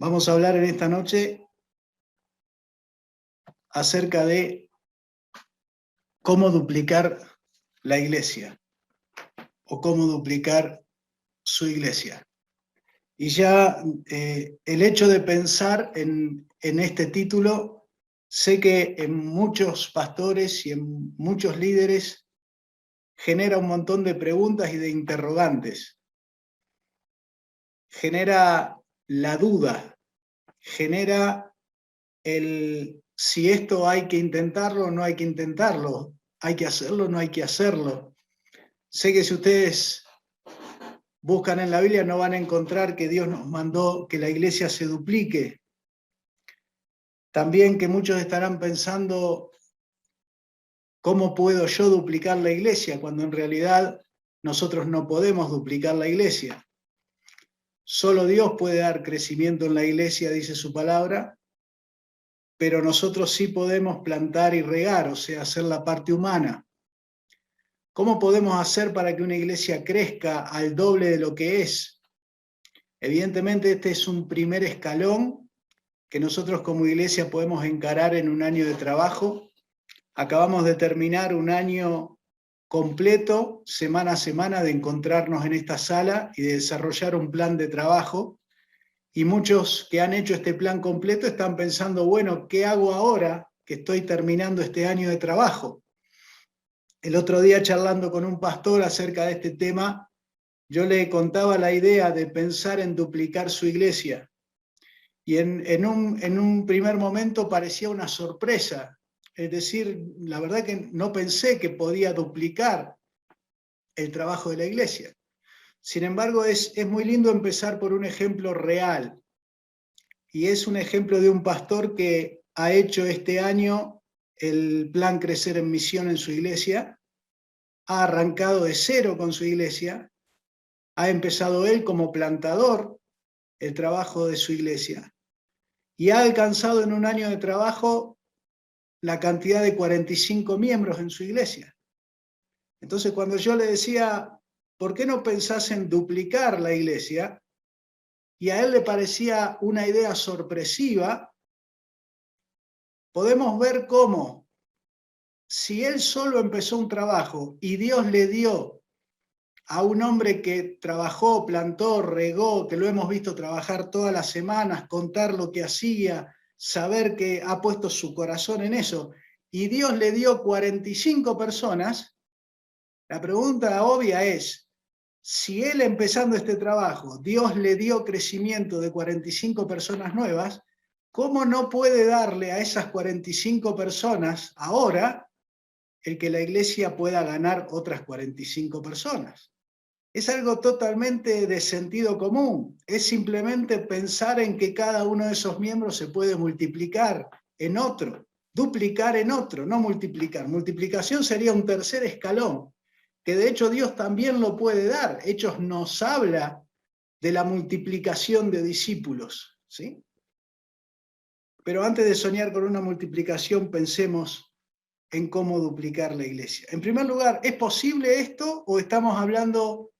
Vamos a hablar en esta noche acerca de cómo duplicar la iglesia o cómo duplicar su iglesia. Y ya el hecho de pensar en este título, sé que en muchos pastores y en muchos líderes genera un montón de preguntas y de interrogantes. Genera la duda, genera el si esto hay que intentarlo o no hay que intentarlo, hay que hacerlo o no hay que hacerlo. Sé que si ustedes buscan en la Biblia no van a encontrar que Dios nos mandó que la iglesia se duplique. También que muchos estarán pensando, ¿cómo puedo yo duplicar la iglesia? Cuando en realidad nosotros no podemos duplicar la iglesia. Solo Dios puede dar crecimiento en la iglesia, dice su palabra, pero nosotros sí podemos plantar y regar, o sea, hacer la parte humana. ¿Cómo podemos hacer para que una iglesia crezca al doble de lo que es? Evidentemente este es un primer escalón que nosotros como iglesia podemos encarar en un año de trabajo. Acabamos de terminar un año completo, semana a semana, de encontrarnos en esta sala y de desarrollar un plan de trabajo. Y muchos que han hecho este plan completo están pensando, bueno, ¿qué hago ahora que estoy terminando este año de trabajo? El otro día charlando con un pastor acerca de este tema, yo le contaba la idea de pensar en duplicar su iglesia. Y en un primer momento parecía una sorpresa. Es decir, la verdad que no pensé que podía duplicar el trabajo de la iglesia. Sin embargo, es muy lindo empezar por un ejemplo real. Y es un ejemplo de un pastor que ha hecho este año el plan Crecer en Misión en su iglesia. Ha arrancado de cero con su iglesia. Ha empezado él como plantador el trabajo de su iglesia. Y ha alcanzado en un año de trabajo la cantidad de 45 miembros en su iglesia. Entonces, cuando yo le decía, ¿por qué no pensás en duplicar la iglesia? Y a él le parecía una idea sorpresiva, podemos ver cómo, si él solo empezó un trabajo y Dios le dio a un hombre que trabajó, plantó, regó, que lo hemos visto trabajar todas las semanas, contar lo que hacía, saber que ha puesto su corazón en eso, y Dios le dio 45 personas, la pregunta obvia es, si él empezando este trabajo, Dios le dio crecimiento de 45 personas nuevas, ¿cómo no puede darle a esas 45 personas ahora el que la iglesia pueda ganar otras 45 personas? Es algo totalmente de sentido común. Es simplemente pensar en que cada uno de esos miembros se puede multiplicar en otro, duplicar en otro, no multiplicar. Multiplicación sería un tercer escalón, que de hecho Dios también lo puede dar. Hechos nos habla de la multiplicación de discípulos, ¿sí? Pero antes de soñar con una multiplicación, pensemos en cómo duplicar la iglesia. En primer lugar, ¿es posible esto o estamos hablando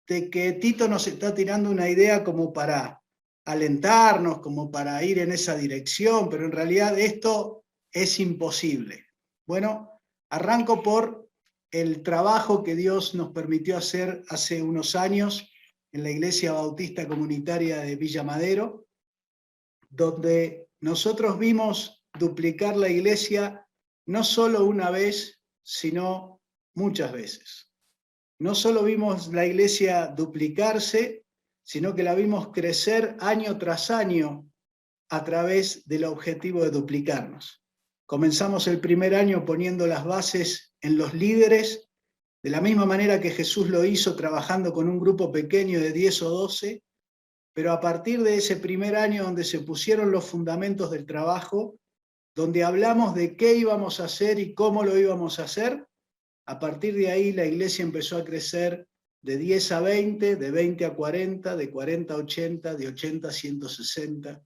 de que Tito nos está tirando una idea como para alentarnos, como para ir en esa dirección, pero en realidad esto es imposible? Bueno, arranco por el trabajo que Dios nos permitió hacer hace unos años en la Iglesia Bautista Comunitaria de Villa Madero, donde nosotros vimos duplicar la iglesia no solo una vez, sino muchas veces. No solo vimos la iglesia duplicarse, sino que la vimos crecer año tras año a través del objetivo de duplicarnos. Comenzamos el primer año poniendo las bases en los líderes, de la misma manera que Jesús lo hizo trabajando con un grupo pequeño de 10 o 12, pero a partir de ese primer año donde se pusieron los fundamentos del trabajo, donde hablamos de qué íbamos a hacer y cómo lo íbamos a hacer, a partir de ahí la iglesia empezó a crecer de 10 a 20, de 20 a 40, de 40 a 80, de 80 a 160.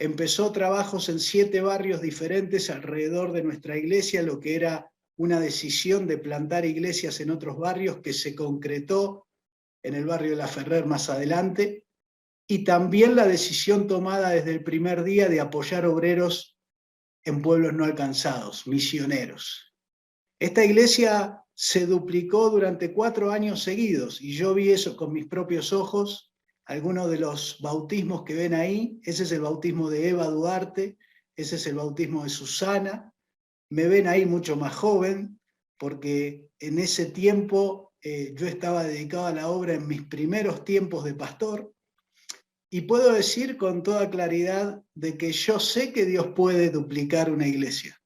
Empezó trabajos en 7 barrios diferentes alrededor de nuestra iglesia, lo que era una decisión de plantar iglesias en otros barrios que se concretó en el barrio de La Ferrer más adelante. y también la decisión tomada desde el primer día de apoyar obreros en pueblos no alcanzados, misioneros. Esta iglesia se duplicó durante 4 años seguidos y yo vi eso con mis propios ojos. Algunos de los bautismos que ven ahí, ese es el bautismo de Eva Duarte, ese es el bautismo de Susana. Me ven ahí mucho más joven, porque en ese tiempo yo estaba dedicado a la obra en mis primeros tiempos de pastor, y puedo decir con toda claridad de que yo sé que Dios puede duplicar una iglesia.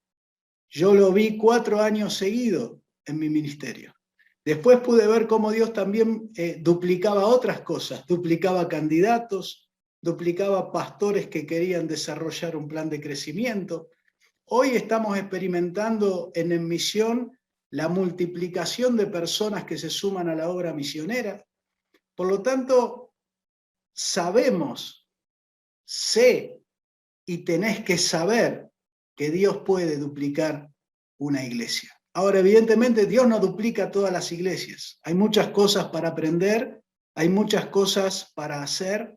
Yo lo vi 4 años seguidos en mi ministerio. Después pude ver cómo Dios también duplicaba otras cosas, duplicaba candidatos, duplicaba pastores que querían desarrollar un plan de crecimiento. Hoy estamos experimentando en misión la multiplicación de personas que se suman a la obra misionera. Por lo tanto, sé y tenés que saber que Dios puede duplicar una iglesia. Ahora, evidentemente, Dios no duplica todas las iglesias. Hay muchas cosas para aprender, hay muchas cosas para hacer,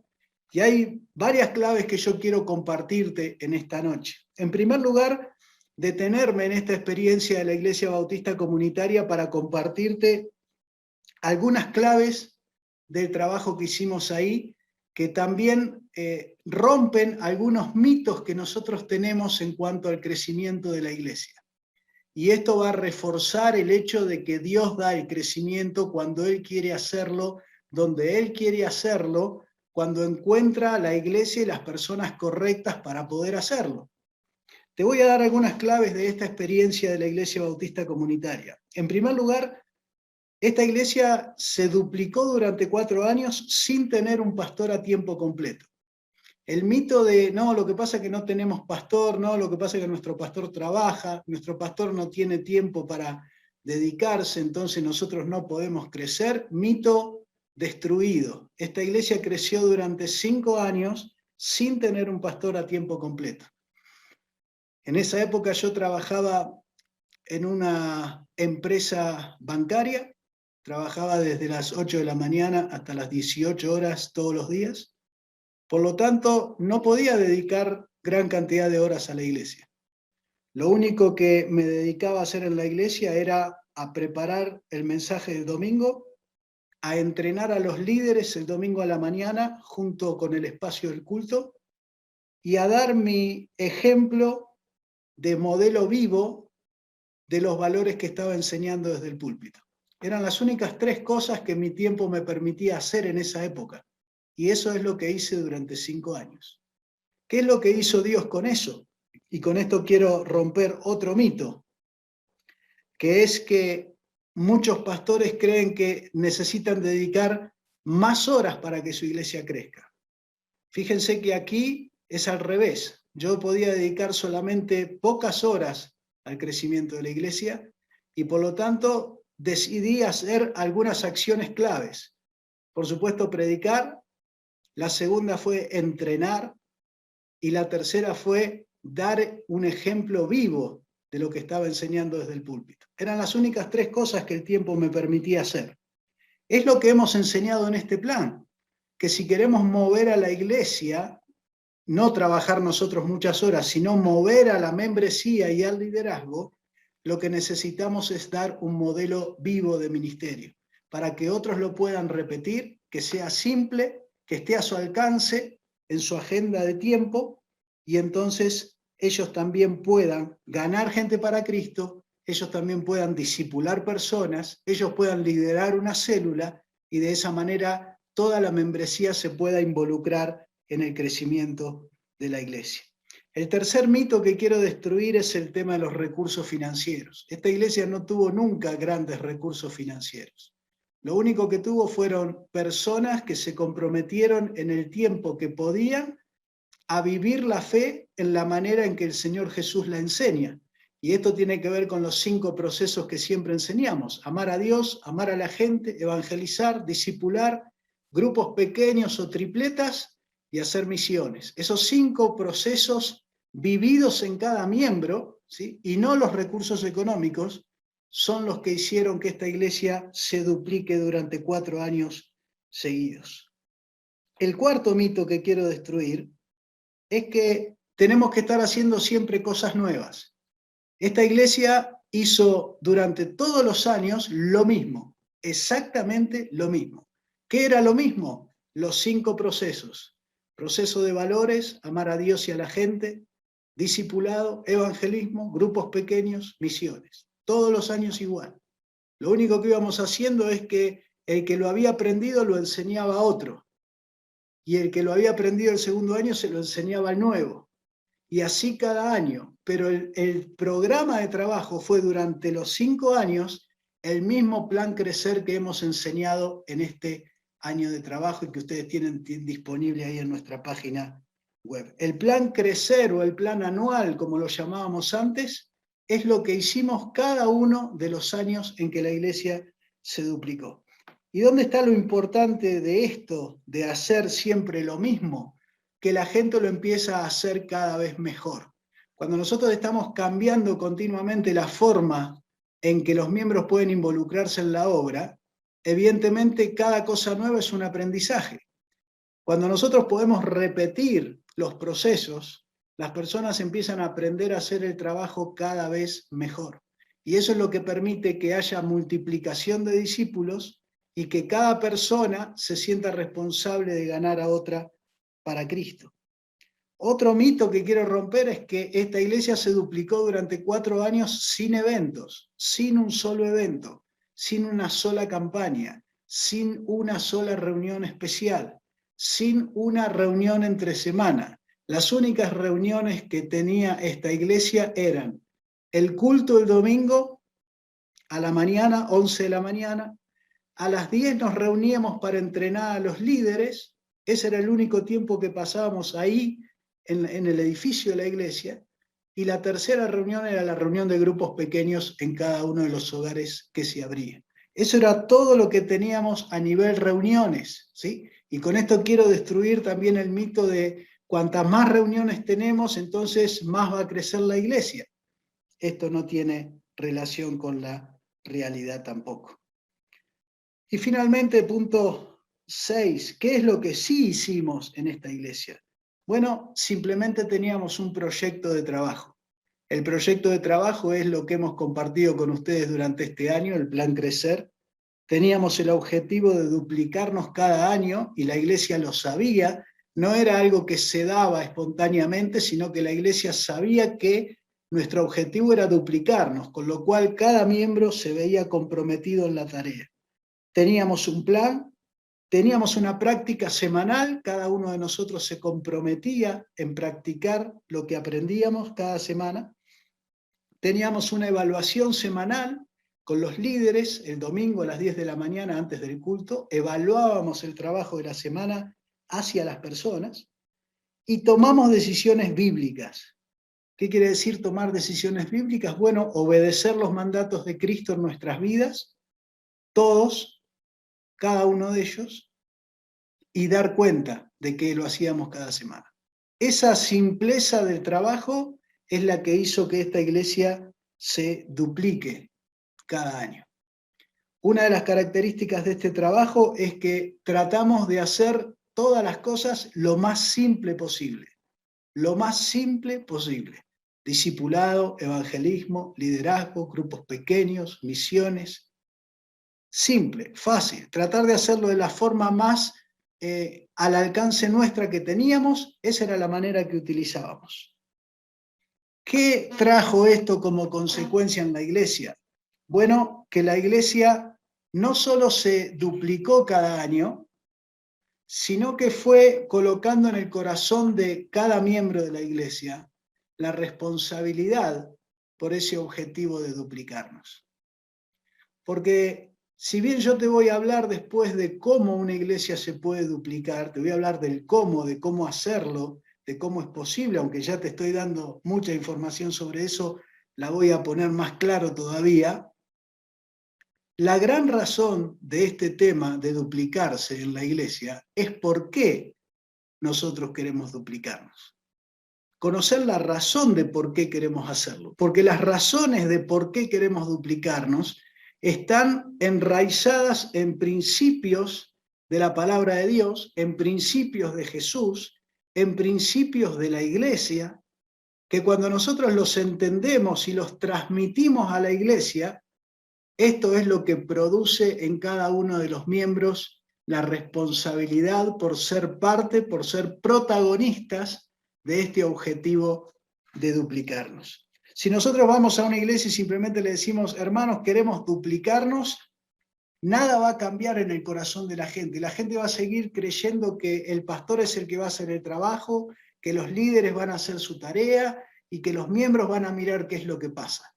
y hay varias claves que yo quiero compartirte en esta noche. En primer lugar, detenerme en esta experiencia de la Iglesia Bautista Comunitaria para compartirte algunas claves del trabajo que hicimos ahí, que también rompen algunos mitos que nosotros tenemos en cuanto al crecimiento de la iglesia. Y esto va a reforzar el hecho de que Dios da el crecimiento cuando Él quiere hacerlo, donde Él quiere hacerlo, cuando encuentra la iglesia y las personas correctas para poder hacerlo. Te voy a dar algunas claves de esta experiencia de la Iglesia Bautista Comunitaria. En primer lugar, esta iglesia se duplicó durante 4 años sin tener un pastor a tiempo completo. El mito de, no, lo que pasa es que no tenemos pastor, no, lo que pasa es que nuestro pastor trabaja, nuestro pastor no tiene tiempo para dedicarse, entonces nosotros no podemos crecer, mito destruido. Esta iglesia creció durante 5 años sin tener un pastor a tiempo completo. En esa época yo trabajaba en una empresa bancaria, trabajaba desde las 8 de la mañana hasta las 18 horas todos los días. Por lo tanto, no podía dedicar gran cantidad de horas a la iglesia. Lo único que me dedicaba a hacer en la iglesia era a preparar el mensaje del domingo, a entrenar a los líderes el domingo a la mañana junto con el espacio del culto y a dar mi ejemplo de modelo vivo de los valores que estaba enseñando desde el púlpito. Eran las únicas 3 cosas que mi tiempo me permitía hacer en esa época. Y eso es lo que hice durante 5 años. ¿Qué es lo que hizo Dios con eso? Y con esto quiero romper otro mito, que es que muchos pastores creen que necesitan dedicar más horas para que su iglesia crezca. Fíjense que aquí es al revés. Yo podía dedicar solamente pocas horas al crecimiento de la iglesia y por lo tanto decidí hacer algunas acciones claves. Por supuesto, predicar. La segunda fue entrenar y la tercera fue dar un ejemplo vivo de lo que estaba enseñando desde el púlpito. Eran las únicas 3 cosas que el tiempo me permitía hacer. Es lo que hemos enseñado en este plan, que si queremos mover a la iglesia, no trabajar nosotros muchas horas, sino mover a la membresía y al liderazgo, lo que necesitamos es dar un modelo vivo de ministerio, para que otros lo puedan repetir, que sea simple, que esté a su alcance en su agenda de tiempo, y entonces ellos también puedan ganar gente para Cristo, ellos también puedan discipular personas, ellos puedan liderar una célula, y de esa manera toda la membresía se pueda involucrar en el crecimiento de la iglesia. El tercer mito que quiero destruir es el tema de los recursos financieros. Esta iglesia no tuvo nunca grandes recursos financieros. Lo único que tuvo fueron personas que se comprometieron en el tiempo que podían a vivir la fe en la manera en que el Señor Jesús la enseña. Y esto tiene que ver con los 5 procesos que siempre enseñamos: amar a Dios, amar a la gente, evangelizar, discipular, grupos pequeños o tripletas y hacer misiones. Esos 5 procesos vividos en cada miembro, ¿sí?, y no los recursos económicos, son los que hicieron que esta iglesia se duplique durante 4 años seguidos. El cuarto mito que quiero destruir es que tenemos que estar haciendo siempre cosas nuevas. Esta iglesia hizo durante todos los años lo mismo, exactamente lo mismo. ¿Qué era lo mismo? Los 5 procesos. Proceso de valores, amar a Dios y a la gente, discipulado, evangelismo, grupos pequeños, misiones. Todos los años igual. Lo único que íbamos haciendo es que el que lo había aprendido lo enseñaba a otro. Y el que lo había aprendido el segundo año se lo enseñaba al nuevo. Y así cada año. Pero el programa de trabajo fue durante los 5 años el mismo plan Crecer que hemos enseñado en este año de trabajo y que ustedes tienen disponible ahí en nuestra página web. El plan Crecer o el plan anual, como lo llamábamos antes, es lo que hicimos cada uno de los años en que la iglesia se duplicó. ¿Y dónde está lo importante de esto, de hacer siempre lo mismo? Que la gente lo empieza a hacer cada vez mejor. Cuando nosotros estamos cambiando continuamente la forma en que los miembros pueden involucrarse en la obra, evidentemente cada cosa nueva es un aprendizaje. Cuando nosotros podemos repetir los procesos, las personas empiezan a aprender a hacer el trabajo cada vez mejor. Y eso es lo que permite que haya multiplicación de discípulos y que cada persona se sienta responsable de ganar a otra para Cristo. Otro mito que quiero romper es que esta iglesia se duplicó durante 4 años sin eventos, sin un solo evento, sin una sola campaña, sin una sola reunión especial, sin una reunión entre semana. Las únicas reuniones que tenía esta iglesia eran el culto el domingo a la mañana, 11 de la mañana, a las 10 nos reuníamos para entrenar a los líderes, ese era el único tiempo que pasábamos ahí en el edificio de la iglesia, y la tercera reunión era la reunión de grupos pequeños en cada uno de los hogares que se abrían. Eso era todo lo que teníamos a nivel reuniones, ¿sí? Y con esto quiero destruir también el mito de cuantas más reuniones tenemos, entonces más va a crecer la iglesia. Esto no tiene relación con la realidad tampoco. Y finalmente, punto 6, ¿qué es lo que sí hicimos en esta iglesia? Bueno, simplemente teníamos un proyecto de trabajo. El proyecto de trabajo es lo que hemos compartido con ustedes durante este año, el plan Crecer. Teníamos el objetivo de duplicarnos cada año y la iglesia lo sabía. No era algo que se daba espontáneamente, sino que la iglesia sabía que nuestro objetivo era duplicarnos, con lo cual cada miembro se veía comprometido en la tarea. Teníamos un plan, teníamos una práctica semanal, cada uno de nosotros se comprometía en practicar lo que aprendíamos cada semana. Teníamos una evaluación semanal con los líderes, el domingo a las 10 de la mañana antes del culto, evaluábamos el trabajo de la semana hacia las personas y tomamos decisiones bíblicas. ¿Qué quiere decir tomar decisiones bíblicas? Bueno, obedecer los mandatos de Cristo en nuestras vidas, todos, cada uno de ellos, y dar cuenta de que lo hacíamos cada semana. Esa simpleza del trabajo es la que hizo que esta iglesia se duplique cada año. Una de las características de este trabajo es que tratamos de hacer todas las cosas lo más simple posible. Lo más simple posible. Discipulado, evangelismo, liderazgo, grupos pequeños, misiones. Simple, fácil. Tratar de hacerlo de la forma más al alcance nuestra que teníamos, esa era la manera que utilizábamos. ¿Qué trajo esto como consecuencia en la iglesia? Bueno, que la iglesia no solo se duplicó cada año, sino que fue colocando en el corazón de cada miembro de la iglesia la responsabilidad por ese objetivo de duplicarnos. Porque si bien yo te voy a hablar después de cómo una iglesia se puede duplicar, te voy a hablar del cómo, de cómo hacerlo, de cómo es posible, aunque ya te estoy dando mucha información sobre eso, la voy a poner más claro todavía. La gran razón de este tema de duplicarse en la iglesia es por qué nosotros queremos duplicarnos. Conocer la razón de por qué queremos hacerlo, porque las razones de por qué queremos duplicarnos están enraizadas en principios de la palabra de Dios, en principios de Jesús, en principios de la iglesia, que cuando nosotros los entendemos y los transmitimos a la iglesia, esto es lo que produce en cada uno de los miembros la responsabilidad por ser parte, por ser protagonistas de este objetivo de duplicarnos. Si nosotros vamos a una iglesia y simplemente le decimos, hermanos, queremos duplicarnos, nada va a cambiar en el corazón de la gente. La gente va a seguir creyendo que el pastor es el que va a hacer el trabajo, que los líderes van a hacer su tarea y que los miembros van a mirar qué es lo que pasa.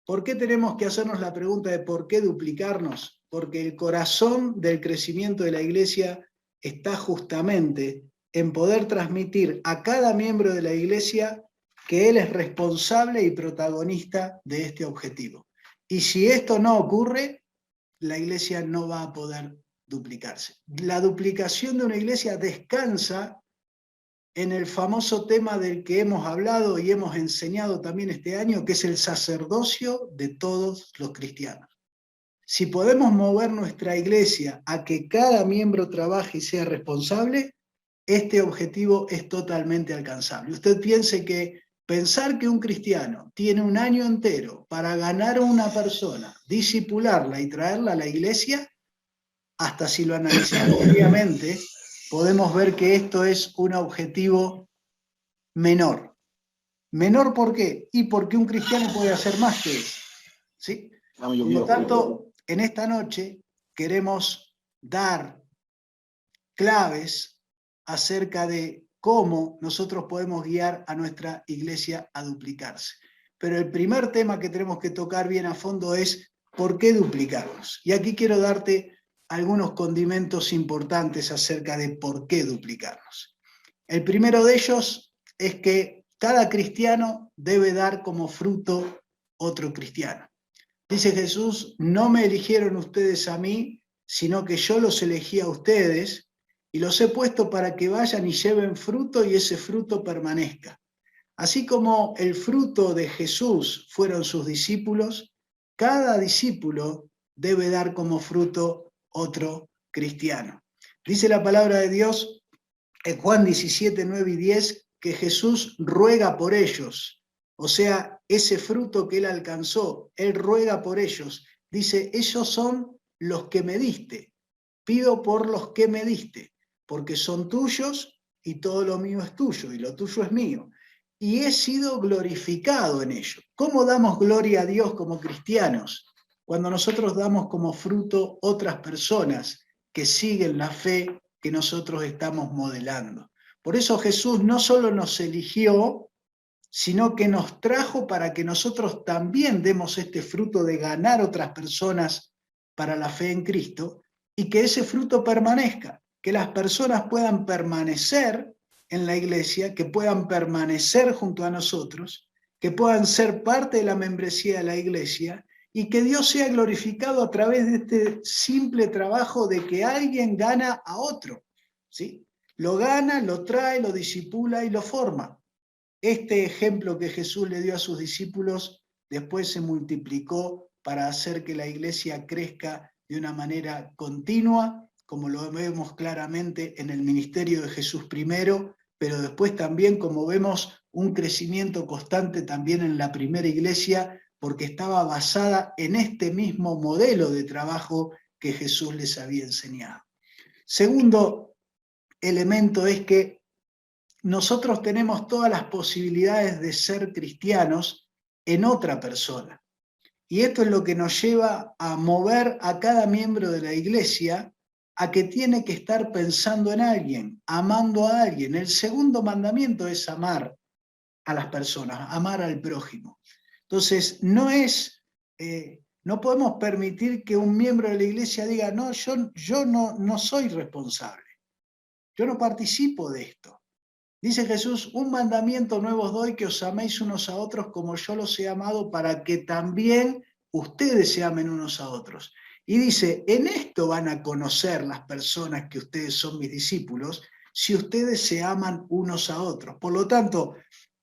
¿Por qué tenemos que hacernos la pregunta de por qué duplicarnos? Porque el corazón del crecimiento de la iglesia está justamente en poder transmitir a cada miembro de la iglesia que él es responsable y protagonista de este objetivo. Y si esto no ocurre, la iglesia no va a poder duplicarse. La duplicación de una iglesia descansa en el famoso tema del que hemos hablado y hemos enseñado también este año, que es el sacerdocio de todos los cristianos. Si podemos mover nuestra iglesia a que cada miembro trabaje y sea responsable, este objetivo es totalmente alcanzable. Usted piense que pensar que un cristiano tiene un año entero para ganar a una persona, disipularla y traerla a la iglesia, hasta si lo analizamos fríamente, podemos ver que esto es un objetivo menor. ¿Menor por qué? Y porque un cristiano puede hacer más que eso. ¿Sí? Por lo tanto, en esta noche queremos dar claves acerca de cómo nosotros podemos guiar a nuestra iglesia a duplicarse. Pero el primer tema que tenemos que tocar bien a fondo es ¿por qué duplicarnos? Y aquí quiero darte algunos condimentos importantes acerca de por qué duplicarnos. El primero de ellos es que cada cristiano debe dar como fruto otro cristiano. Dice Jesús, no me eligieron ustedes a mí, sino que yo los elegí a ustedes y los he puesto para que vayan y lleven fruto y ese fruto permanezca. Así como el fruto de Jesús fueron sus discípulos, cada discípulo debe dar como fruto otro cristiano. Dice la palabra de Dios en Juan 17, 9 y 10 que Jesús ruega por ellos. O sea, ese fruto que él alcanzó, él ruega por ellos. Dice, ellos son los que me diste. Pido por los que me diste, porque son tuyos y todo lo mío es tuyo y lo tuyo es mío. Y he sido glorificado en ello. ¿Cómo damos gloria a Dios como cristianos? Cuando nosotros damos como fruto otras personas que siguen la fe que nosotros estamos modelando. Por eso Jesús no solo nos eligió, sino que nos trajo para que nosotros también demos este fruto de ganar otras personas para la fe en Cristo y que ese fruto permanezca, que las personas puedan permanecer en la iglesia, que puedan permanecer junto a nosotros, que puedan ser parte de la membresía de la iglesia y que Dios sea glorificado a través de este simple trabajo de que alguien gana a otro, ¿sí? Lo gana, lo trae, lo discipula y lo forma. Este ejemplo que Jesús le dio a sus discípulos después se multiplicó para hacer que la iglesia crezca de una manera continua, como lo vemos claramente en el ministerio de Jesús primero, pero después también como vemos un crecimiento constante también en la primera iglesia, porque estaba basada en este mismo modelo de trabajo que Jesús les había enseñado. Segundo elemento es que nosotros tenemos todas las posibilidades de ser cristianos en otra persona. Y esto es lo que nos lleva a mover a cada miembro de la iglesia a que tiene que estar pensando en alguien, amando a alguien. El segundo mandamiento es amar a las personas, amar al prójimo. Entonces, no podemos permitir que un miembro de la iglesia diga, no, yo no soy responsable, yo no participo de esto. Dice Jesús, un mandamiento nuevo os doy, que os améis unos a otros como yo los he amado, para que también ustedes se amen unos a otros. Y dice, en esto van a conocer las personas que ustedes son mis discípulos, si ustedes se aman unos a otros. Por lo tanto,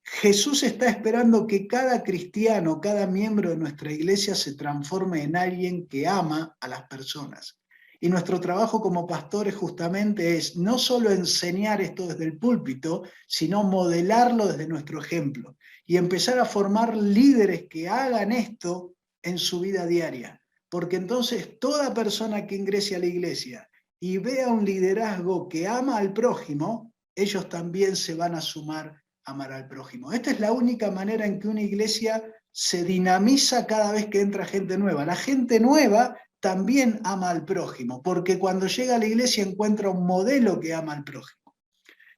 Jesús está esperando que cada cristiano, cada miembro de nuestra iglesia se transforme en alguien que ama a las personas. Y nuestro trabajo como pastores justamente es no solo enseñar esto desde el púlpito, sino modelarlo desde nuestro ejemplo y empezar a formar líderes que hagan esto en su vida diaria. Porque entonces toda persona que ingrese a la iglesia y vea un liderazgo que ama al prójimo, ellos también se van a sumar a amar al prójimo. Esta es la única manera en que una iglesia se dinamiza cada vez que entra gente nueva. La gente nueva también ama al prójimo, porque cuando llega a la iglesia encuentra un modelo que ama al prójimo.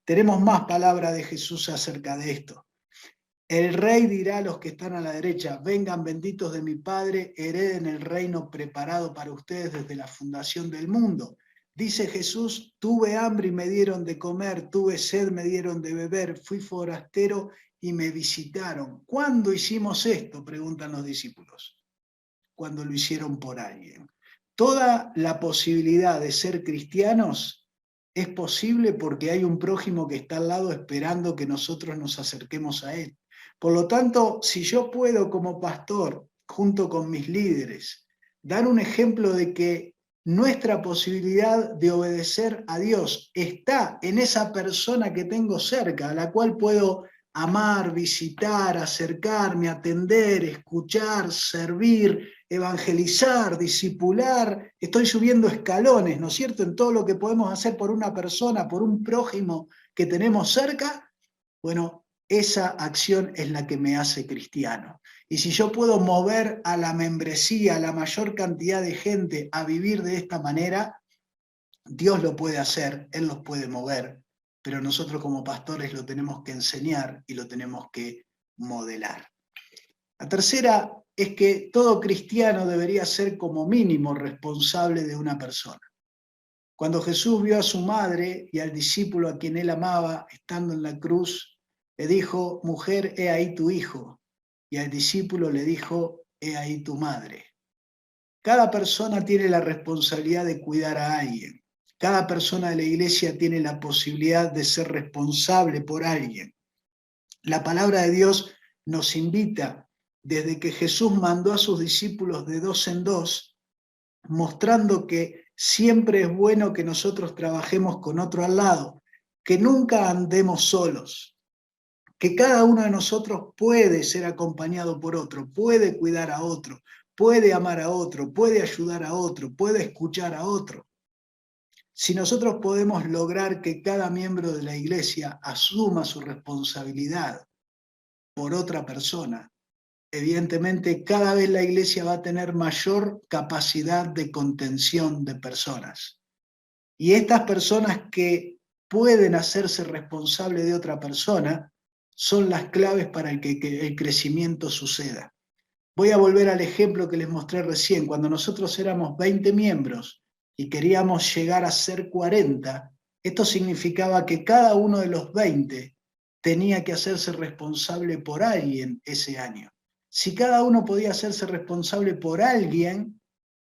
Tenemos más palabra de Jesús acerca de esto. El rey dirá a los que están a la derecha, vengan benditos de mi Padre, hereden el reino preparado para ustedes desde la fundación del mundo. Dice Jesús, tuve hambre y me dieron de comer, tuve sed, me dieron de beber, fui forastero y me visitaron. ¿Cuándo hicimos esto?, preguntan los discípulos. Cuando lo hicieron por alguien. Toda la posibilidad de ser cristianos es posible porque hay un prójimo que está al lado esperando que nosotros nos acerquemos a él. Por lo tanto, si yo puedo como pastor, junto con mis líderes, dar un ejemplo de que nuestra posibilidad de obedecer a Dios está en esa persona que tengo cerca, a la cual puedo amar, visitar, acercarme, atender, escuchar, servir, evangelizar, discipular, estoy subiendo escalones, ¿no es cierto?, en todo lo que podemos hacer por una persona, por un prójimo que tenemos cerca. Bueno, esa acción es la que me hace cristiano. Y si yo puedo mover a la membresía, a la mayor cantidad de gente a vivir de esta manera, Dios lo puede hacer, Él los puede mover, pero nosotros como pastores lo tenemos que enseñar y lo tenemos que modelar. La tercera es que todo cristiano debería ser como mínimo responsable de una persona. Cuando Jesús vio a su madre y al discípulo a quien él amaba estando en la cruz, le dijo, mujer, he ahí tu hijo. Y al discípulo le dijo, he ahí tu madre. Cada persona tiene la responsabilidad de cuidar a alguien. Cada persona de la iglesia tiene la posibilidad de ser responsable por alguien. La palabra de Dios nos invita, desde que Jesús mandó a sus discípulos de dos en dos, mostrando que siempre es bueno que nosotros trabajemos con otro al lado, que nunca andemos solos, que cada uno de nosotros puede ser acompañado por otro, puede cuidar a otro, puede amar a otro, puede ayudar a otro, puede escuchar a otro. Si nosotros podemos lograr que cada miembro de la iglesia asuma su responsabilidad por otra persona, evidentemente cada vez la iglesia va a tener mayor capacidad de contención de personas. Y estas personas que pueden hacerse responsables de otra persona son las claves para que el crecimiento suceda. Voy a volver al ejemplo que les mostré recién. Cuando nosotros éramos 20 miembros y queríamos llegar a ser 40, esto significaba que cada uno de los 20 tenía que hacerse responsable por alguien ese año. Si cada uno podía hacerse responsable por alguien,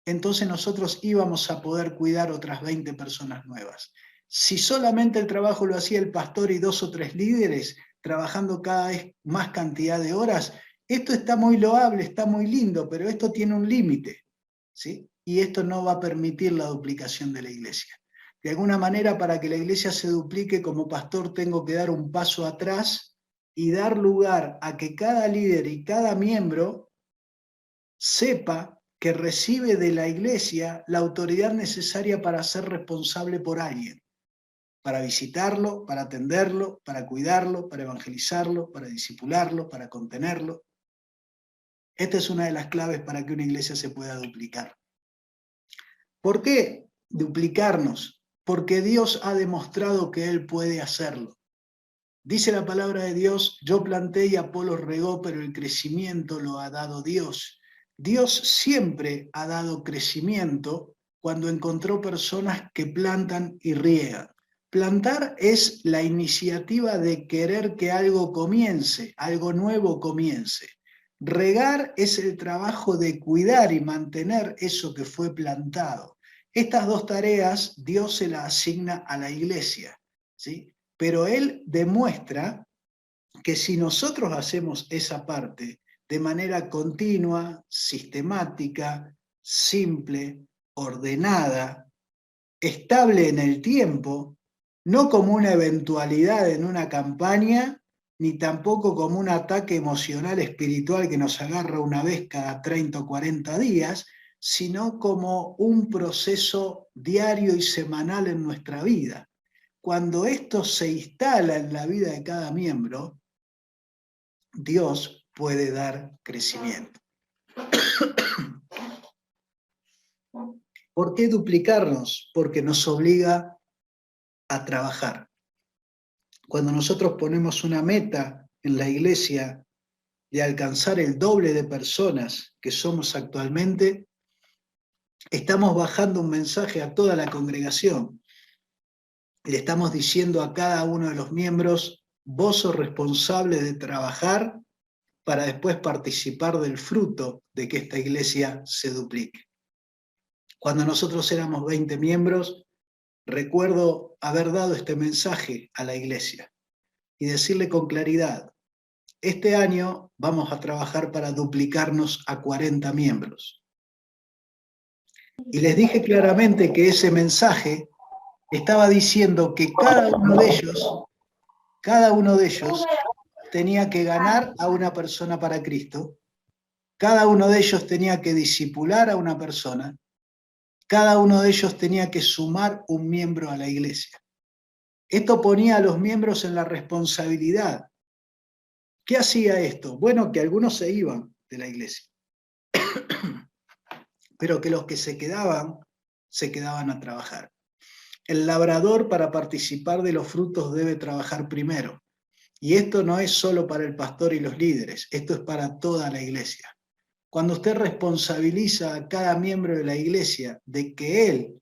entonces nosotros íbamos a poder cuidar otras 20 personas nuevas. Si solamente el trabajo lo hacía el pastor y 2 o 3 líderes, trabajando cada vez más cantidad de horas, esto está muy loable, está muy lindo, pero esto tiene un límite, ¿sí? Y esto no va a permitir la duplicación de la iglesia. De alguna manera, para que la iglesia se duplique, como pastor tengo que dar un paso atrás y dar lugar a que cada líder y cada miembro sepa que recibe de la iglesia la autoridad necesaria para ser responsable por alguien, para visitarlo, para atenderlo, para cuidarlo, para evangelizarlo, para discipularlo, para contenerlo. Esta es una de las claves para que una iglesia se pueda duplicar. ¿Por qué duplicarnos? Porque Dios ha demostrado que Él puede hacerlo. Dice la palabra de Dios, yo planté y Apolos regó, pero el crecimiento lo ha dado Dios. Dios siempre ha dado crecimiento cuando encontró personas que plantan y riegan. Plantar es la iniciativa de querer que algo comience, algo nuevo comience. Regar es el trabajo de cuidar y mantener eso que fue plantado. Estas dos tareas Dios se las asigna a la iglesia, ¿sí? Pero Él demuestra que si nosotros hacemos esa parte de manera continua, sistemática, simple, ordenada, estable en el tiempo, no como una eventualidad en una campaña, ni tampoco como un ataque emocional espiritual que nos agarra una vez cada 30 o 40 días, sino como un proceso diario y semanal en nuestra vida. Cuando esto se instala en la vida de cada miembro, Dios puede dar crecimiento. ¿Por qué duplicarnos? Porque nos obliga a trabajar. Cuando nosotros ponemos una meta en la iglesia de alcanzar el doble de personas que somos actualmente, estamos bajando un mensaje a toda la congregación. Le estamos diciendo a cada uno de los miembros, vos sos responsable de trabajar para después participar del fruto de que esta iglesia se duplique. Cuando nosotros éramos 20 miembros, recuerdo haber dado este mensaje a la iglesia y decirle con claridad, este año vamos a trabajar para duplicarnos a 40 miembros. Y les dije claramente que ese mensaje estaba diciendo que cada uno de ellos tenía que ganar a una persona para Cristo, cada uno de ellos tenía que discipular a una persona, cada uno de ellos tenía que sumar un miembro a la iglesia. Esto ponía a los miembros en la responsabilidad. ¿Qué hacía esto? Bueno, que algunos se iban de la iglesia, pero que los que se quedaban a trabajar. El labrador para participar de los frutos debe trabajar primero. Y esto no es solo para el pastor y los líderes, esto es para toda la iglesia. Cuando usted responsabiliza a cada miembro de la iglesia de que él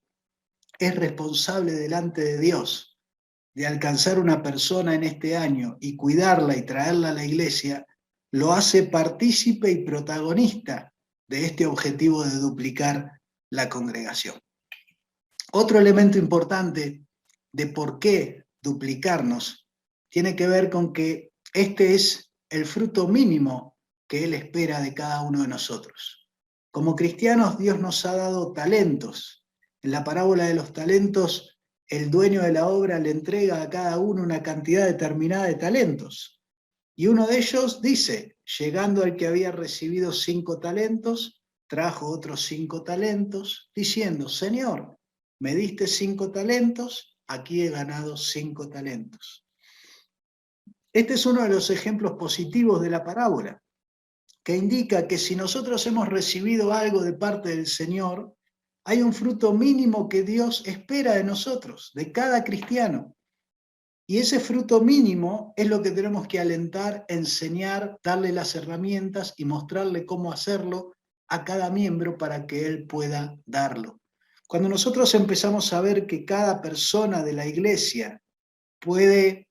es responsable delante de Dios de alcanzar una persona en este año y cuidarla y traerla a la iglesia, lo hace partícipe y protagonista de este objetivo de duplicar la congregación. Otro elemento importante de por qué duplicarnos tiene que ver con que este es el fruto mínimo que Él espera de cada uno de nosotros. Como cristianos, Dios nos ha dado talentos. En la parábola de los talentos, el dueño de la obra le entrega a cada uno una cantidad determinada de talentos. Y uno de ellos dice, llegando al que había recibido 5 talentos, trajo otros 5 talentos, diciendo, Señor, me diste 5 talentos, aquí he ganado 5 talentos. Este es uno de los ejemplos positivos de la parábola, que indica que si nosotros hemos recibido algo de parte del Señor, hay un fruto mínimo que Dios espera de nosotros, de cada cristiano. Y ese fruto mínimo es lo que tenemos que alentar, enseñar, darle las herramientas y mostrarle cómo hacerlo a cada miembro para que él pueda darlo. Cuando nosotros empezamos a ver que cada persona de la iglesia puede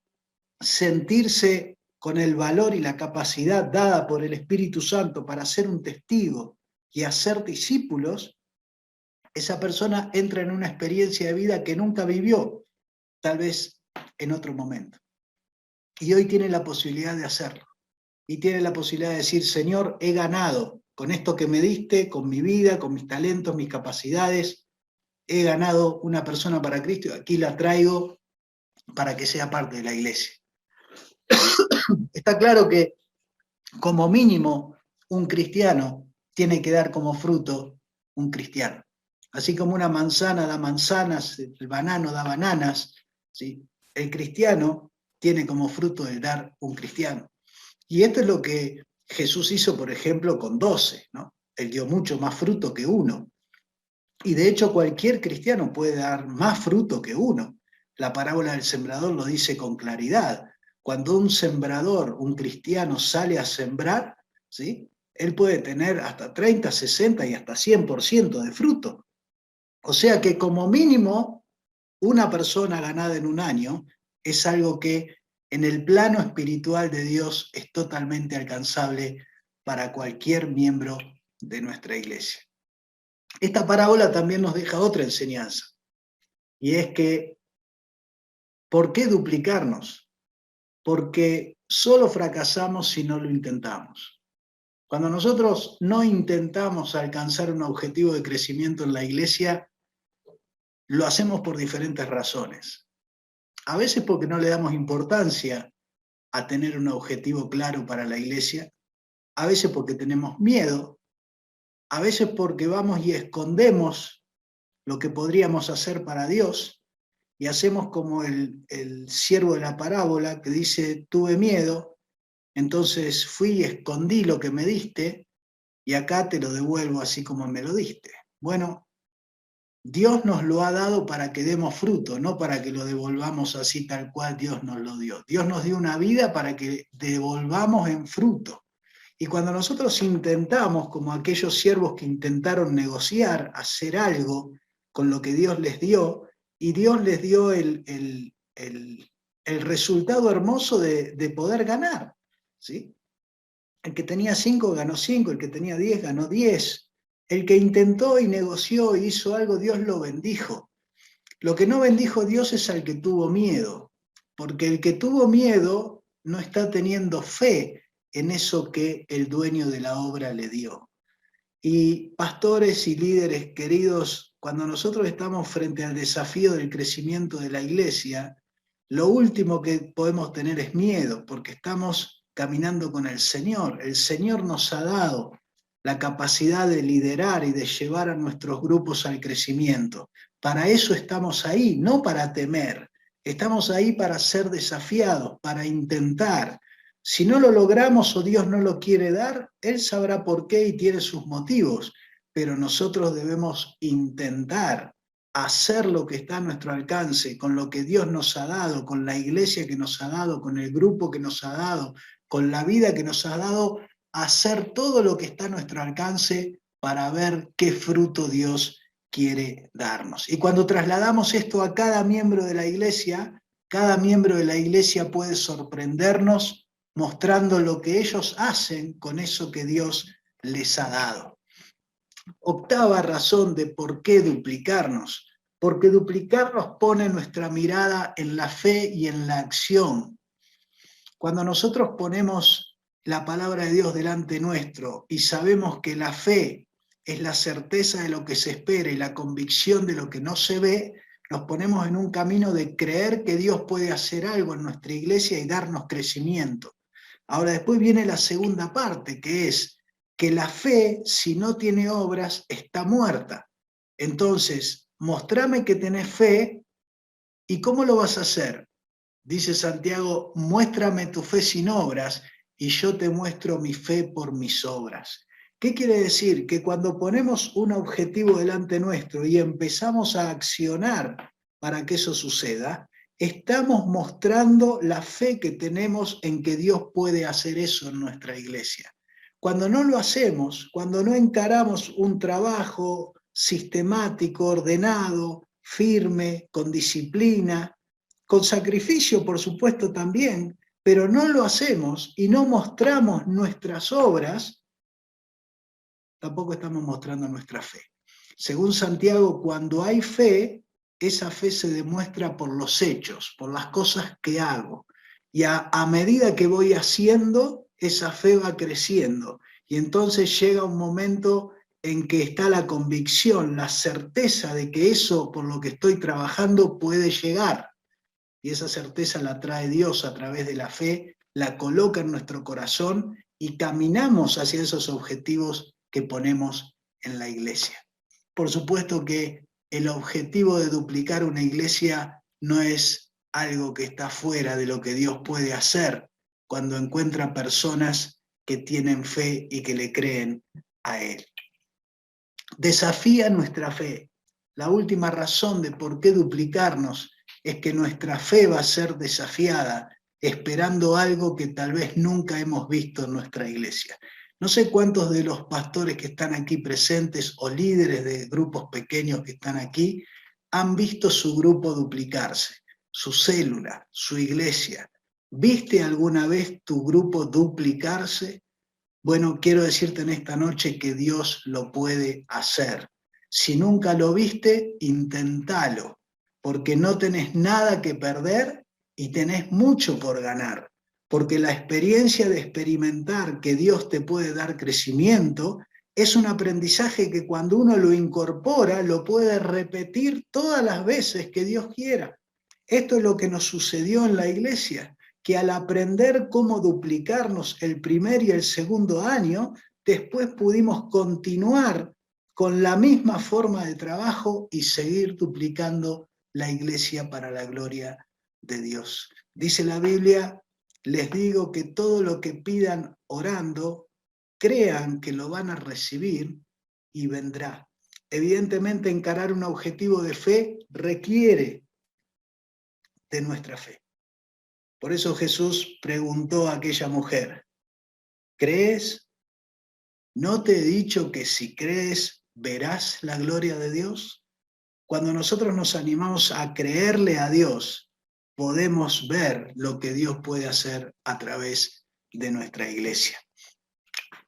sentirse con el valor y la capacidad dada por el Espíritu Santo para ser un testigo y hacer discípulos, esa persona entra en una experiencia de vida que nunca vivió, tal vez en otro momento. Y hoy tiene la posibilidad de hacerlo. Y tiene la posibilidad de decir, Señor, he ganado con esto que me diste, con mi vida, con mis talentos, mis capacidades, he ganado una persona para Cristo y aquí la traigo para que sea parte de la iglesia. Está claro que como mínimo un cristiano tiene que dar como fruto un cristiano. Así como una manzana da manzanas, el banano da bananas, ¿sí? El cristiano tiene como fruto el dar un cristiano. Y esto es lo que Jesús hizo, por ejemplo, con 12, ¿no? Él dio mucho más fruto que uno. Y de hecho cualquier cristiano puede dar más fruto que uno. La parábola del sembrador lo dice con claridad. Cuando un sembrador, un cristiano, sale a sembrar, ¿sí? Él puede tener hasta 30, 60 y hasta 100% de fruto. O sea que como mínimo, una persona ganada en un año es algo que en el plano espiritual de Dios es totalmente alcanzable para cualquier miembro de nuestra iglesia. Esta parábola también nos deja otra enseñanza, y es que, ¿por qué duplicarnos? Porque solo fracasamos si no lo intentamos. Cuando nosotros no intentamos alcanzar un objetivo de crecimiento en la iglesia, lo hacemos por diferentes razones. A veces porque no le damos importancia a tener un objetivo claro para la iglesia, a veces porque tenemos miedo, a veces porque vamos y escondemos lo que podríamos hacer para Dios y hacemos como el siervo de la parábola que dice, tuve miedo, entonces fui y escondí lo que me diste y acá te lo devuelvo así como me lo diste. Bueno, Dios nos lo ha dado para que demos fruto, no para que lo devolvamos así tal cual Dios nos lo dio. Dios nos dio una vida para que devolvamos en fruto. Y cuando nosotros intentamos, como aquellos siervos que intentaron negociar, hacer algo con lo que Dios les dio, y Dios les dio el resultado hermoso de poder ganar, ¿sí? El que tenía 5 ganó 5, el que tenía 10 ganó 10. El que intentó y negoció y hizo algo, Dios lo bendijo. Lo que no bendijo Dios es al que tuvo miedo, porque el que tuvo miedo no está teniendo fe en eso que el dueño de la obra le dio. Y pastores y líderes queridos, cuando nosotros estamos frente al desafío del crecimiento de la iglesia, lo último que podemos tener es miedo, porque estamos caminando con el Señor. El Señor nos ha dado la capacidad de liderar y de llevar a nuestros grupos al crecimiento. Para eso estamos ahí, no para temer. Estamos ahí para ser desafiados, para intentar. Si no lo logramos o Dios no lo quiere dar, Él sabrá por qué y tiene sus motivos, pero nosotros debemos intentar hacer lo que está a nuestro alcance, con lo que Dios nos ha dado, con la iglesia que nos ha dado, con el grupo que nos ha dado, con la vida que nos ha dado, hacer todo lo que está a nuestro alcance para ver qué fruto Dios quiere darnos. Y cuando trasladamos esto a cada miembro de la iglesia puede sorprendernos mostrando lo que ellos hacen con eso que Dios les ha dado. Octava razón de por qué duplicarnos, porque duplicarnos pone nuestra mirada en la fe y en la acción. Cuando nosotros ponemos la palabra de Dios delante nuestro y sabemos que la fe es la certeza de lo que se espera y la convicción de lo que no se ve, nos ponemos en un camino de creer que Dios puede hacer algo en nuestra iglesia y darnos crecimiento. Ahora después viene la segunda parte, que es que la fe, si no tiene obras, está muerta. Entonces, mostrame que tenés fe, ¿y cómo lo vas a hacer? Dice Santiago, muéstrame tu fe sin obras, y yo te muestro mi fe por mis obras. ¿Qué quiere decir? Que cuando ponemos un objetivo delante nuestro y empezamos a accionar para que eso suceda, estamos mostrando la fe que tenemos en que Dios puede hacer eso en nuestra iglesia. Cuando no lo hacemos, cuando no encaramos un trabajo sistemático, ordenado, firme, con disciplina, con sacrificio, por supuesto, también, pero no lo hacemos y no mostramos nuestras obras, tampoco estamos mostrando nuestra fe. Según Santiago, cuando hay fe, esa fe se demuestra por los hechos, por las cosas que hago. Y a medida que voy haciendo, esa fe va creciendo. Y entonces llega un momento en que está la convicción, la certeza de que eso por lo que estoy trabajando puede llegar. Y esa certeza la trae Dios a través de la fe, la coloca en nuestro corazón y caminamos hacia esos objetivos que ponemos en la iglesia. Por supuesto que el objetivo de duplicar una iglesia no es algo que está fuera de lo que Dios puede hacer cuando encuentra personas que tienen fe y que le creen a Él. Desafía nuestra fe. La última razón de por qué duplicarnos es que nuestra fe va a ser desafiada, esperando algo que tal vez nunca hemos visto en nuestra iglesia. No sé cuántos de los pastores que están aquí presentes o líderes de grupos pequeños que están aquí han visto su grupo duplicarse, su célula, su iglesia. ¿Viste alguna vez tu grupo duplicarse? Bueno, quiero decirte en esta noche que Dios lo puede hacer. Si nunca lo viste, intentalo, porque no tenés nada que perder y tenés mucho por ganar. Porque la experiencia de experimentar que Dios te puede dar crecimiento es un aprendizaje que cuando uno lo incorpora, lo puede repetir todas las veces que Dios quiera. Esto es lo que nos sucedió en la iglesia, que al aprender cómo duplicarnos el primer y el segundo año, después pudimos continuar con la misma forma de trabajo y seguir duplicando la iglesia para la gloria de Dios. Dice la Biblia, les digo que todo lo que pidan orando, crean que lo van a recibir y vendrá. Evidentemente, encarar un objetivo de fe requiere de nuestra fe. Por eso Jesús preguntó a aquella mujer, ¿crees? ¿No te he dicho que si crees verás la gloria de Dios? Cuando nosotros nos animamos a creerle a Dios, podemos ver lo que Dios puede hacer a través de nuestra iglesia.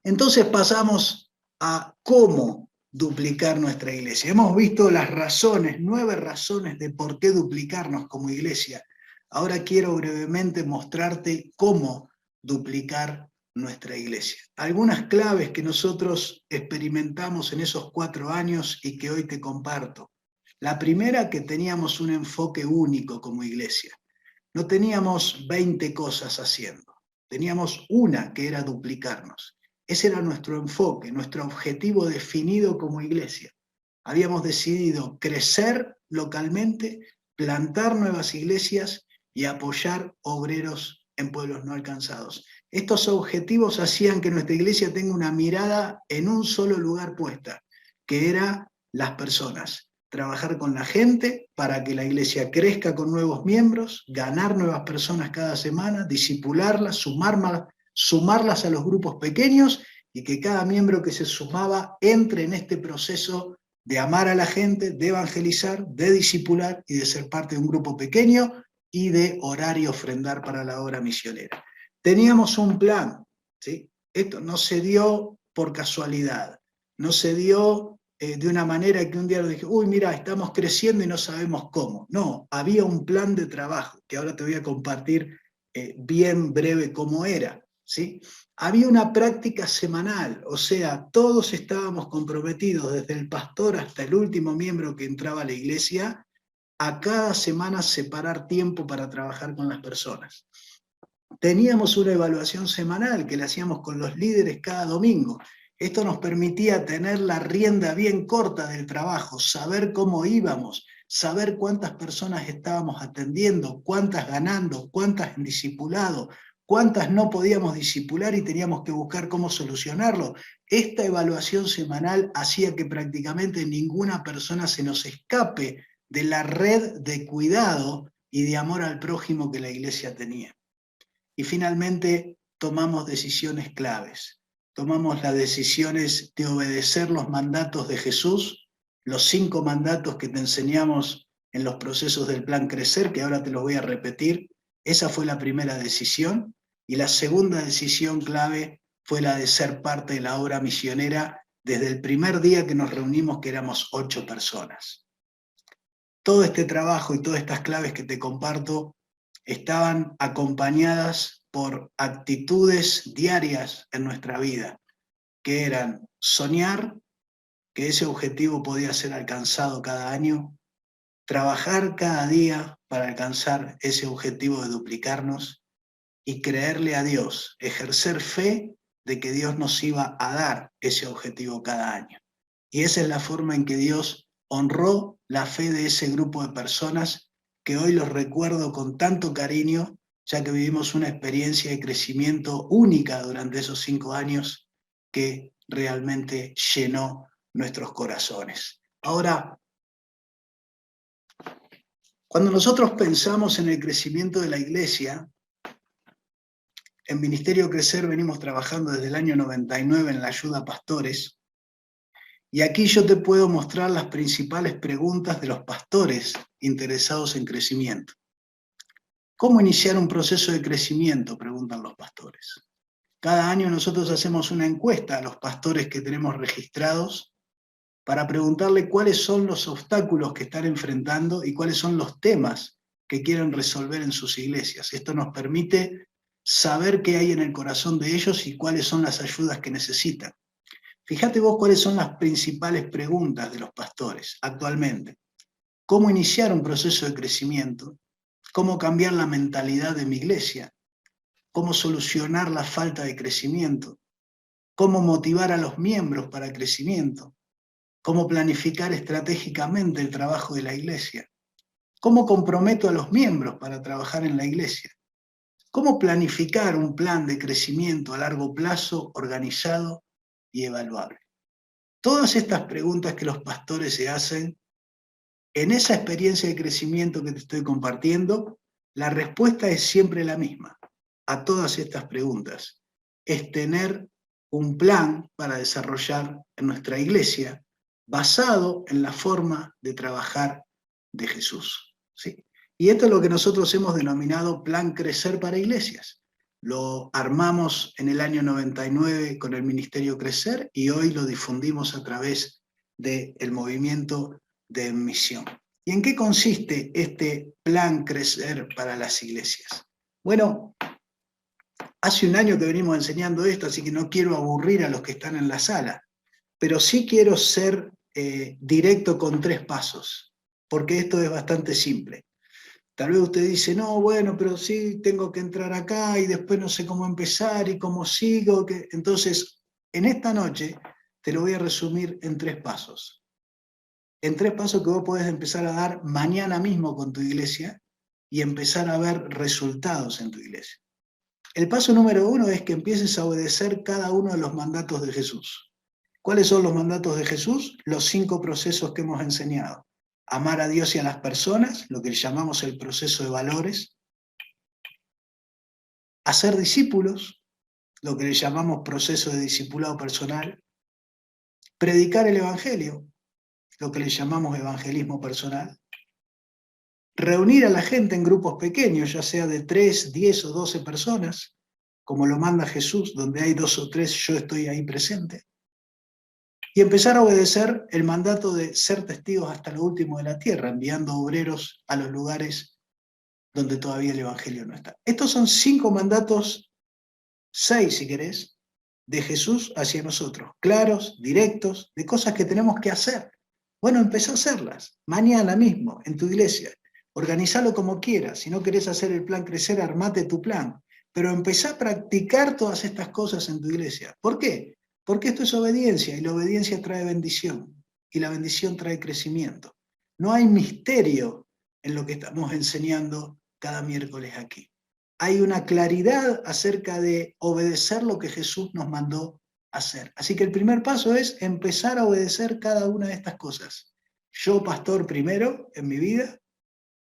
Entonces pasamos a cómo duplicar nuestra iglesia. Hemos visto las razones, 9 razones de por qué duplicarnos como iglesia. Ahora quiero brevemente mostrarte cómo duplicar nuestra iglesia. Algunas claves que nosotros experimentamos en esos 4 años y que hoy te comparto. La primera, que teníamos un enfoque único como iglesia. No teníamos 20 cosas haciendo, teníamos una que era duplicarnos. Ese era nuestro enfoque, nuestro objetivo definido como iglesia. Habíamos decidido crecer localmente, plantar nuevas iglesias y apoyar obreros en pueblos no alcanzados. Estos objetivos hacían que nuestra iglesia tenga una mirada en un solo lugar puesta, que era las personas. Trabajar con la gente para que la iglesia crezca con nuevos miembros, ganar nuevas personas cada semana, discipularlas, sumarlas a los grupos pequeños y que cada miembro que se sumaba entre en este proceso de amar a la gente, de evangelizar, de discipular y de ser parte de un grupo pequeño y de orar y ofrendar para la obra misionera. Teníamos un plan, ¿sí? Esto no se dio por casualidad, no se dio de una manera que un día lo dije, uy, mira, estamos creciendo y no sabemos cómo. No, había un plan de trabajo, que ahora te voy a compartir bien breve cómo era, ¿sí? Había una práctica semanal, o sea, todos estábamos comprometidos, desde el pastor hasta el último miembro que entraba a la iglesia, a cada semana separar tiempo para trabajar con las personas. Teníamos una evaluación semanal que la hacíamos con los líderes cada domingo. Esto nos permitía tener la rienda bien corta del trabajo, saber cómo íbamos, saber cuántas personas estábamos atendiendo, cuántas ganando, cuántas en discipulado, cuántas no podíamos discipular y teníamos que buscar cómo solucionarlo. Esta evaluación semanal hacía que prácticamente ninguna persona se nos escape de la red de cuidado y de amor al prójimo que la iglesia tenía. Y finalmente tomamos decisiones claves. Tomamos las decisiones de obedecer los mandatos de Jesús, los 5 mandatos que te enseñamos en los procesos del plan Crecer, que ahora te los voy a repetir. Esa fue la primera decisión. Y la segunda decisión clave fue la de ser parte de la obra misionera desde el primer día que nos reunimos, que éramos 8 personas. Todo este trabajo y todas estas claves que te comparto estaban acompañadas por actitudes diarias en nuestra vida, que eran soñar que ese objetivo podía ser alcanzado cada año, trabajar cada día para alcanzar ese objetivo de duplicarnos y creerle a Dios, ejercer fe de que Dios nos iba a dar ese objetivo cada año. Y esa es la forma en que Dios honró la fe de ese grupo de personas que hoy los recuerdo con tanto cariño, ya que vivimos una experiencia de crecimiento única durante esos 5 años que realmente llenó nuestros corazones. Ahora, cuando nosotros pensamos en el crecimiento de la iglesia, en Ministerio Crecer venimos trabajando desde el año 99 en la ayuda a pastores, y aquí yo te puedo mostrar las principales preguntas de los pastores interesados en crecimiento. ¿Cómo iniciar un proceso de crecimiento?, preguntan los pastores. Cada año nosotros hacemos una encuesta a los pastores que tenemos registrados para preguntarle cuáles son los obstáculos que están enfrentando y cuáles son los temas que quieren resolver en sus iglesias. Esto nos permite saber qué hay en el corazón de ellos y cuáles son las ayudas que necesitan. Fíjate vos cuáles son las principales preguntas de los pastores actualmente. ¿Cómo iniciar un proceso de crecimiento? ¿Cómo cambiar la mentalidad de mi iglesia? ¿Cómo solucionar la falta de crecimiento? ¿Cómo motivar a los miembros para el crecimiento? ¿Cómo planificar estratégicamente el trabajo de la iglesia? ¿Cómo comprometo a los miembros para trabajar en la iglesia? ¿Cómo planificar un plan de crecimiento a largo plazo, organizado y evaluable? Todas estas preguntas que los pastores se hacen, en esa experiencia de crecimiento que te estoy compartiendo, la respuesta es siempre la misma a todas estas preguntas. Es tener un plan para desarrollar en nuestra iglesia basado en la forma de trabajar de Jesús, ¿sí? Y esto es lo que nosotros hemos denominado Plan Crecer para Iglesias. Lo armamos en el año 99 con el Ministerio Crecer y hoy lo difundimos a través del movimiento de misión. ¿Y en qué consiste este Plan Crecer para las iglesias? Bueno, hace un año que venimos enseñando esto, así que no quiero aburrir a los que están en la sala, pero sí quiero ser directo con 3 pasos, porque esto es bastante simple. Tal vez usted dice, no, bueno, pero sí tengo que entrar acá y después no sé cómo empezar y cómo sigo. Entonces, en esta noche te lo voy a resumir en 3 pasos. En 3 pasos que vos podés empezar a dar mañana mismo con tu iglesia y empezar a ver resultados en tu iglesia. El paso número 1 es que empieces a obedecer cada uno de los mandatos de Jesús. ¿Cuáles son los mandatos de Jesús? Los 5 procesos que hemos enseñado. Amar a Dios y a las personas, lo que llamamos el proceso de valores. Hacer discípulos, lo que le llamamos proceso de discipulado personal. Predicar el evangelio, lo que le llamamos evangelismo personal. Reunir a la gente en grupos pequeños, ya sea de 3, 10 o 12 personas, como lo manda Jesús, donde hay 2 o 3, yo estoy ahí presente. Y empezar a obedecer el mandato de ser testigos hasta lo último de la tierra, enviando obreros a los lugares donde todavía el Evangelio no está. Estos son 5 mandatos, 6 si querés, de Jesús hacia nosotros, claros, directos, de cosas que tenemos que hacer. Bueno, empezá a hacerlas, mañana mismo, en tu iglesia. Organizalo como quieras, si no querés hacer el plan crecer, armate tu plan, pero empezá a practicar todas estas cosas en tu iglesia. ¿Por qué? Porque esto es obediencia, y la obediencia trae bendición, y la bendición trae crecimiento. No hay misterio en lo que estamos enseñando cada miércoles aquí. Hay una claridad acerca de obedecer lo que Jesús nos mandó hacer. Así que el primer paso es empezar a obedecer cada una de estas cosas. Yo, pastor, primero en mi vida,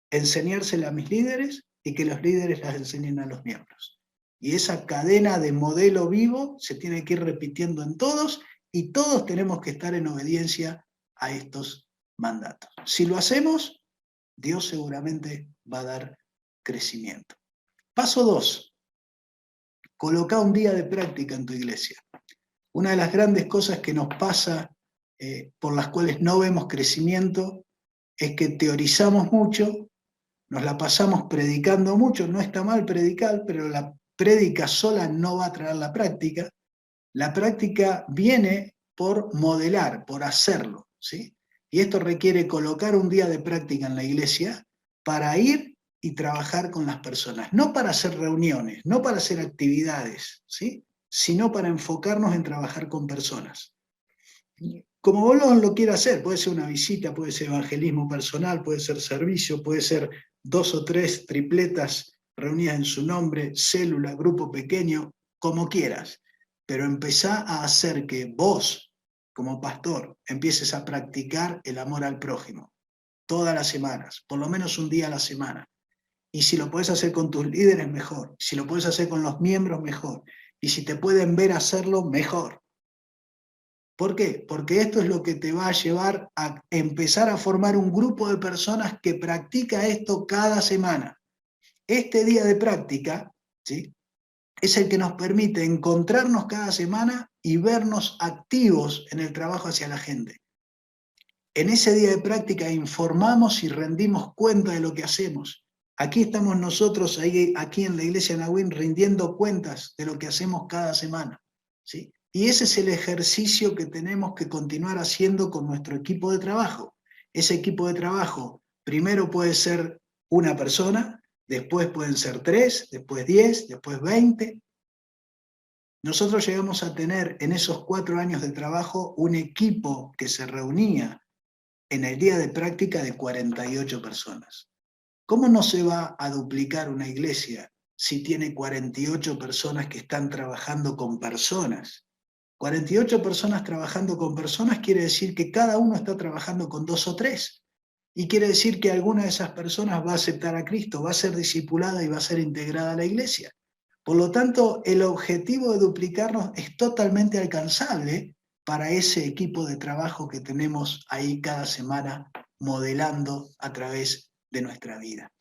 enseñársela a mis líderes y que los líderes las enseñen a los miembros. Y esa cadena de modelo vivo se tiene que ir repitiendo en todos y todos tenemos que estar en obediencia a estos mandatos. Si lo hacemos, Dios seguramente va a dar crecimiento. Paso 2. Coloca un día de práctica en tu iglesia. Una de las grandes cosas que nos pasa, por las cuales no vemos crecimiento, es que teorizamos mucho, nos la pasamos predicando mucho, no está mal predicar, pero la prédica sola no va a traer la práctica. La práctica viene por modelar, por hacerlo, ¿sí? Y esto requiere colocar un día de práctica en la iglesia para ir y trabajar con las personas, no para hacer reuniones, no para hacer actividades, ¿sí? Sino para enfocarnos en trabajar con personas. Como vos lo quieras hacer, puede ser una visita, puede ser evangelismo personal, puede ser servicio, puede ser 2 o 3 tripletas reunidas en su nombre, célula, grupo pequeño, como quieras. Pero empezá a hacer que vos, como pastor, empieces a practicar el amor al prójimo todas las semanas, por lo menos un día a la semana. Y si lo puedes hacer con tus líderes, mejor. Si lo puedes hacer con los miembros, mejor. Y si te pueden ver hacerlo, mejor. ¿Por qué? Porque esto es lo que te va a llevar a empezar a formar un grupo de personas que practica esto cada semana. Este día de práctica, ¿sí?, es el que nos permite encontrarnos cada semana y vernos activos en el trabajo hacia la gente. En ese día de práctica informamos y rendimos cuenta de lo que hacemos. Aquí estamos nosotros, aquí en la iglesia Nahuín, rindiendo cuentas de lo que hacemos cada semana, ¿sí? Y ese es el ejercicio que tenemos que continuar haciendo con nuestro equipo de trabajo. Ese equipo de trabajo primero puede ser una persona, después pueden ser 3, después 10, después 20. Nosotros llegamos a tener en esos 4 años de trabajo un equipo que se reunía en el día de práctica de 48 personas. ¿Cómo no se va a duplicar una iglesia si tiene 48 personas que están trabajando con personas? 48 personas trabajando con personas quiere decir que cada uno está trabajando con 2 o 3. Y quiere decir que alguna de esas personas va a aceptar a Cristo, va a ser discipulada y va a ser integrada a la iglesia. Por lo tanto, el objetivo de duplicarnos es totalmente alcanzable para ese equipo de trabajo que tenemos ahí cada semana modelando a través de nuestra vida.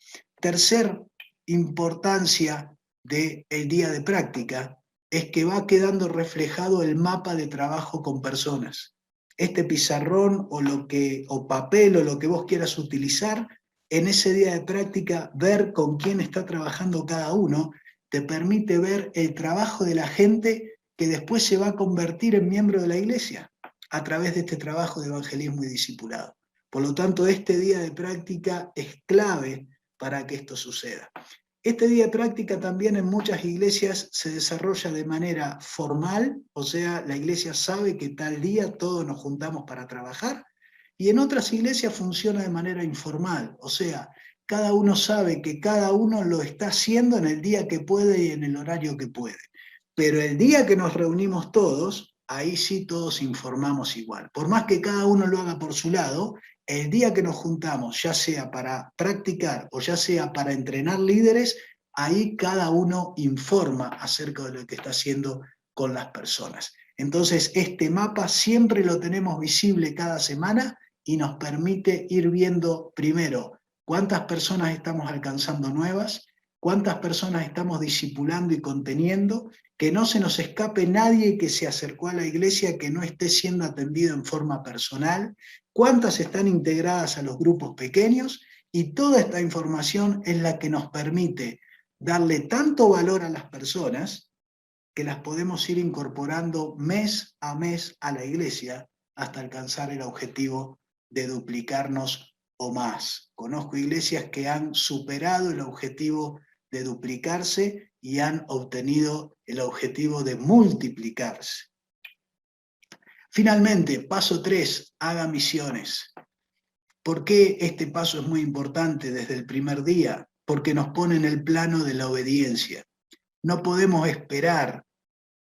Tercer importancia del día de práctica es que va quedando reflejado el mapa de trabajo con personas. Este pizarrón o papel o lo que vos quieras utilizar, en ese día de práctica, ver con quién está trabajando cada uno, te permite ver el trabajo de la gente que después se va a convertir en miembro de la iglesia a través de este trabajo de evangelismo y discipulado. Por lo tanto, este día de práctica es clave para que esto suceda. Este día de práctica también en muchas iglesias se desarrolla de manera formal, o sea, la iglesia sabe que tal día todos nos juntamos para trabajar, y en otras iglesias funciona de manera informal, o sea, cada uno sabe que cada uno lo está haciendo en el día que puede y en el horario que puede. Pero el día que nos reunimos todos, ahí sí todos informamos igual. Por más que cada uno lo haga por su lado, el día que nos juntamos, ya sea para practicar o ya sea para entrenar líderes, ahí cada uno informa acerca de lo que está haciendo con las personas. Entonces, este mapa siempre lo tenemos visible cada semana y nos permite ir viendo primero cuántas personas estamos alcanzando nuevas, cuántas personas estamos discipulando y conteniendo, que no se nos escape nadie que se acercó a la iglesia que no esté siendo atendido en forma personal, cuántas están integradas a los grupos pequeños, y toda esta información es la que nos permite darle tanto valor a las personas que las podemos ir incorporando mes a mes a la iglesia hasta alcanzar el objetivo de duplicarnos o más. Conozco iglesias que han superado el objetivo de duplicarse y han obtenido el objetivo de multiplicarse. Finalmente, paso 3, haga misiones. ¿Por qué este paso es muy importante desde el primer día? Porque nos pone en el plano de la obediencia. No podemos esperar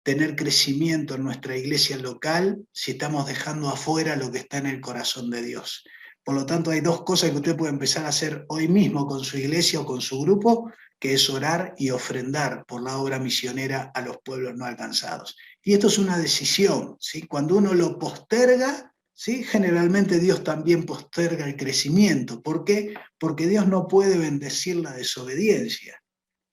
tener crecimiento en nuestra iglesia local si estamos dejando afuera lo que está en el corazón de Dios. Por lo tanto, hay 2 cosas que usted puede empezar a hacer hoy mismo con su iglesia o con su grupo, que es orar y ofrendar por la obra misionera a los pueblos no alcanzados. Y esto es una decisión, ¿sí? Cuando uno lo posterga, ¿sí? Generalmente Dios también posterga el crecimiento. ¿Por qué? Porque Dios no puede bendecir la desobediencia.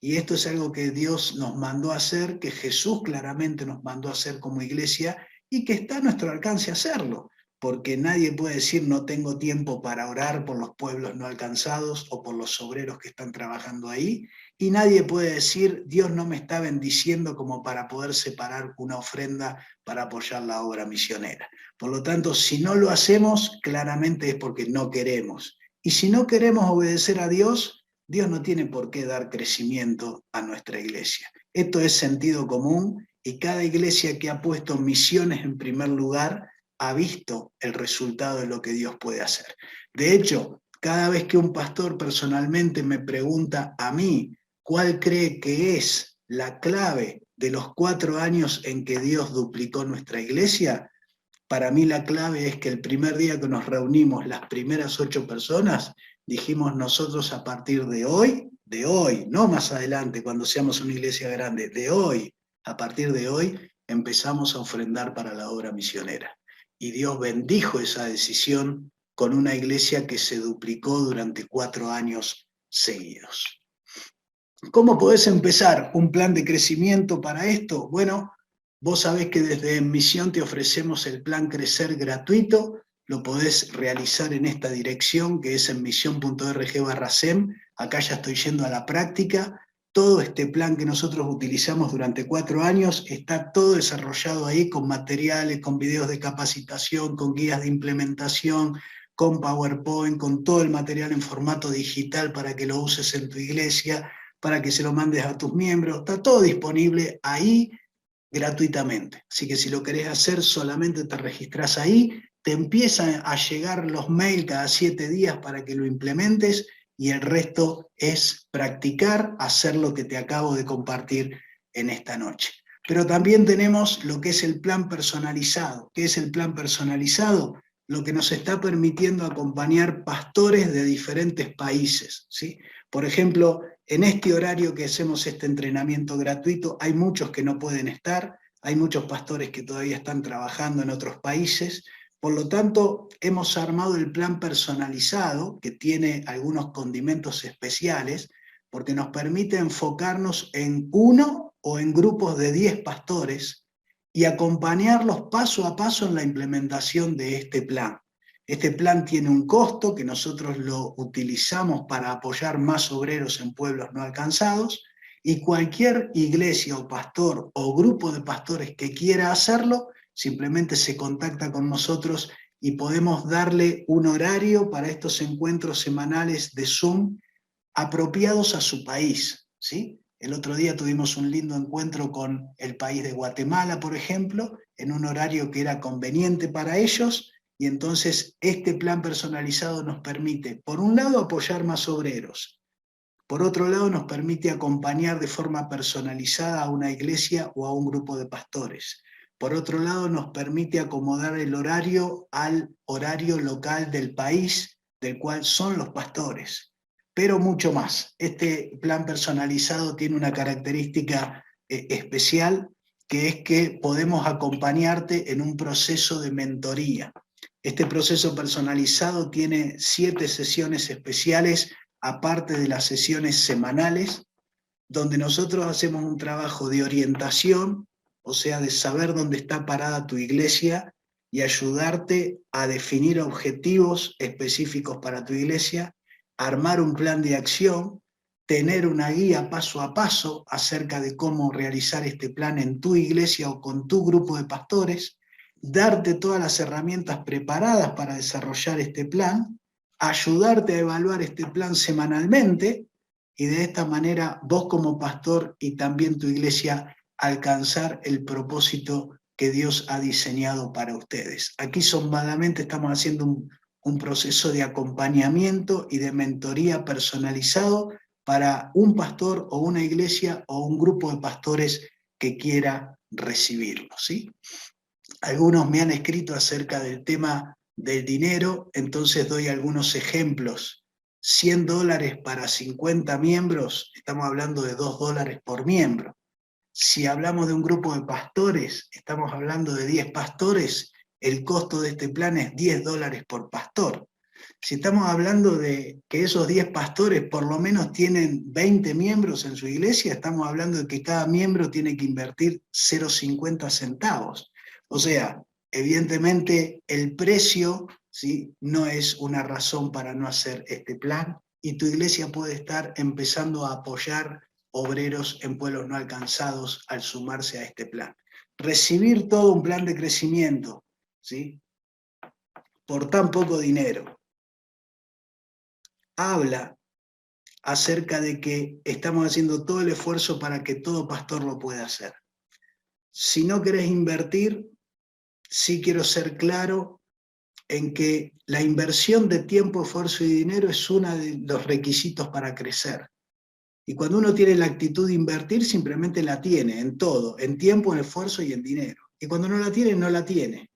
Y esto es algo que Dios nos mandó a hacer, que Jesús claramente nos mandó a hacer como iglesia y que está a nuestro alcance hacerlo, porque nadie puede decir no tengo tiempo para orar por los pueblos no alcanzados o por los obreros que están trabajando ahí, y nadie puede decir Dios no me está bendiciendo como para poder separar una ofrenda para apoyar la obra misionera. Por lo tanto, si no lo hacemos, claramente es porque no queremos. Y si no queremos obedecer a Dios, Dios no tiene por qué dar crecimiento a nuestra iglesia. Esto es sentido común y cada iglesia que ha puesto misiones en primer lugar ha visto el resultado de lo que Dios puede hacer. De hecho, cada vez que un pastor personalmente me pregunta a mí cuál cree que es la clave de los 4 años en que Dios duplicó nuestra iglesia, para mí la clave es que el primer día que nos reunimos, las primeras 8 personas, dijimos nosotros a partir de hoy, no más adelante cuando seamos una iglesia grande, de hoy, a partir de hoy, empezamos a ofrendar para la obra misionera. Y Dios bendijo esa decisión con una iglesia que se duplicó durante 4 años seguidos. ¿Cómo podés empezar un plan de crecimiento para esto? Bueno, vos sabés que desde En Misión te ofrecemos el plan Crecer gratuito, lo podés realizar en esta dirección que es enmisión.org/sem, acá ya estoy yendo a la práctica, todo este plan que nosotros utilizamos durante 4 años, está todo desarrollado ahí con materiales, con videos de capacitación, con guías de implementación, con PowerPoint, con todo el material en formato digital para que lo uses en tu iglesia, para que se lo mandes a tus miembros. Está todo disponible ahí gratuitamente. Así que si lo querés hacer, solamente te registrás ahí, te empiezan a llegar los mails cada 7 días para que lo implementes, y el resto es practicar, hacer lo que te acabo de compartir en esta noche. Pero también tenemos lo que es el plan personalizado. ¿Qué es el plan personalizado? Lo que nos está permitiendo acompañar pastores de diferentes países, ¿sí? Por ejemplo, en este horario que hacemos este entrenamiento gratuito, hay muchos que no pueden estar, hay muchos pastores que todavía están trabajando en otros países. Por lo tanto, hemos armado el plan personalizado, que tiene algunos condimentos especiales, porque nos permite enfocarnos en uno o en grupos de 10 pastores y acompañarlos paso a paso en la implementación de este plan. Este plan tiene un costo que nosotros lo utilizamos para apoyar más obreros en pueblos no alcanzados, y cualquier iglesia o pastor o grupo de pastores que quiera hacerlo, simplemente se contacta con nosotros y podemos darle un horario para estos encuentros semanales de Zoom apropiados a su país, ¿sí? El otro día tuvimos un lindo encuentro con el país de Guatemala, por ejemplo, en un horario que era conveniente para ellos, y entonces este plan personalizado nos permite, por un lado, apoyar más obreros, por otro lado, nos permite acompañar de forma personalizada a una iglesia o a un grupo de pastores. Por otro lado, nos permite acomodar el horario al horario local del país del cual son los pastores. Pero mucho más. Este plan personalizado tiene una característica especial, que es que podemos acompañarte en un proceso de mentoría. Este proceso personalizado tiene 7 sesiones especiales, aparte de las sesiones semanales, donde nosotros hacemos un trabajo de orientación, o sea, de saber dónde está parada tu iglesia y ayudarte a definir objetivos específicos para tu iglesia, armar un plan de acción, tener una guía paso a paso acerca de cómo realizar este plan en tu iglesia o con tu grupo de pastores, darte todas las herramientas preparadas para desarrollar este plan, ayudarte a evaluar este plan semanalmente, y de esta manera vos como pastor y también tu iglesia alcanzar el propósito que Dios ha diseñado para ustedes. Aquí somadamente estamos haciendo un proceso de acompañamiento y de mentoría personalizado para un pastor o una iglesia o un grupo de pastores que quiera recibirlo, ¿sí? Algunos me han escrito acerca del tema del dinero, entonces doy algunos ejemplos. $100 para 50 miembros, estamos hablando de $2 por miembro. Si hablamos de un grupo de pastores, estamos hablando de 10 pastores, el costo de este plan es $10 por pastor. Si estamos hablando de que esos 10 pastores por lo menos tienen 20 miembros en su iglesia, estamos hablando de que cada miembro tiene que invertir 0,50 centavos. O sea, evidentemente el precio, ¿sí?, no es una razón para no hacer este plan, y tu iglesia puede estar empezando a apoyar obreros en pueblos no alcanzados al sumarse a este plan. Recibir todo un plan de crecimiento, ¿sí?, por tan poco dinero, habla acerca de que estamos haciendo todo el esfuerzo para que todo pastor lo pueda hacer. Si no querés invertir, sí quiero ser claro en que la inversión de tiempo, esfuerzo y dinero es uno de los requisitos para crecer. Y cuando uno tiene la actitud de invertir, simplemente la tiene en todo, en tiempo, en esfuerzo y en dinero. Y cuando no la tiene, no la tiene.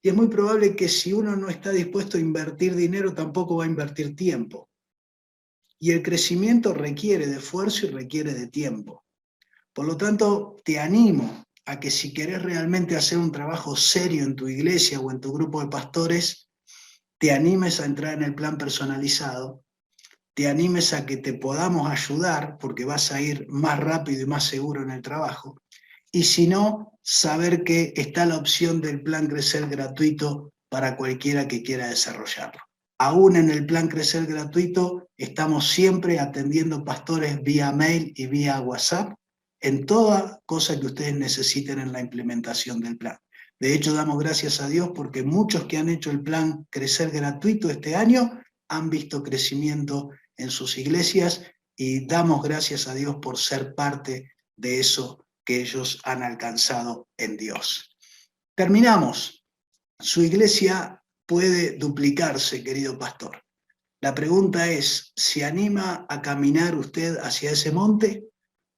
Y es muy probable que si uno no está dispuesto a invertir dinero, tampoco va a invertir tiempo. Y el crecimiento requiere de esfuerzo y requiere de tiempo. Por lo tanto, te animo a que si querés realmente hacer un trabajo serio en tu iglesia o en tu grupo de pastores, te animes a entrar en el plan personalizado, te animes a que te podamos ayudar, porque vas a ir más rápido y más seguro en el trabajo. Y si no, saber que está la opción del plan Crecer gratuito para cualquiera que quiera desarrollarlo. Aún en el plan Crecer Gratuito, estamos siempre atendiendo pastores vía mail y vía WhatsApp en toda cosa que ustedes necesiten en la implementación del plan. De hecho, damos gracias a Dios porque muchos que han hecho el plan Crecer Gratuito este año han visto crecimiento en sus iglesias y damos gracias a Dios por ser parte de eso que ellos han alcanzado en Dios. Terminamos. Su iglesia puede duplicarse, querido pastor. La pregunta es, ¿se anima a caminar usted hacia ese monte?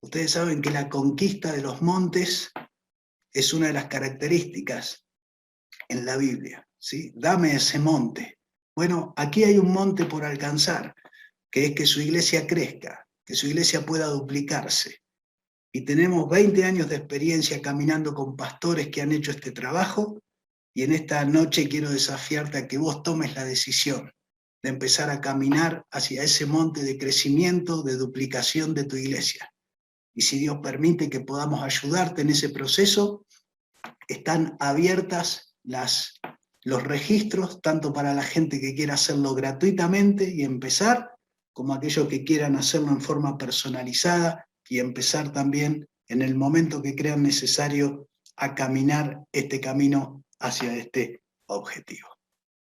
Ustedes saben que la conquista de los montes es una de las características en la Biblia, ¿sí? Dame ese monte. Bueno, aquí hay un monte por alcanzar, que es que su iglesia crezca, que su iglesia pueda duplicarse. Y tenemos 20 años de experiencia caminando con pastores que han hecho este trabajo, y en esta noche quiero desafiarte a que vos tomes la decisión de empezar a caminar hacia ese monte de crecimiento, de duplicación de tu iglesia. Y si Dios permite que podamos ayudarte en ese proceso, están abiertas los registros, tanto para la gente que quiera hacerlo gratuitamente y empezar, como aquellos que quieran hacerlo en forma personalizada y empezar también en el momento que crean necesario a caminar este camino hacia este objetivo.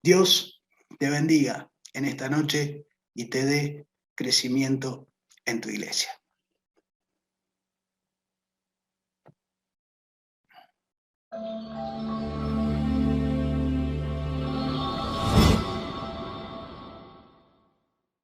Dios te bendiga en esta noche y te dé crecimiento en tu iglesia.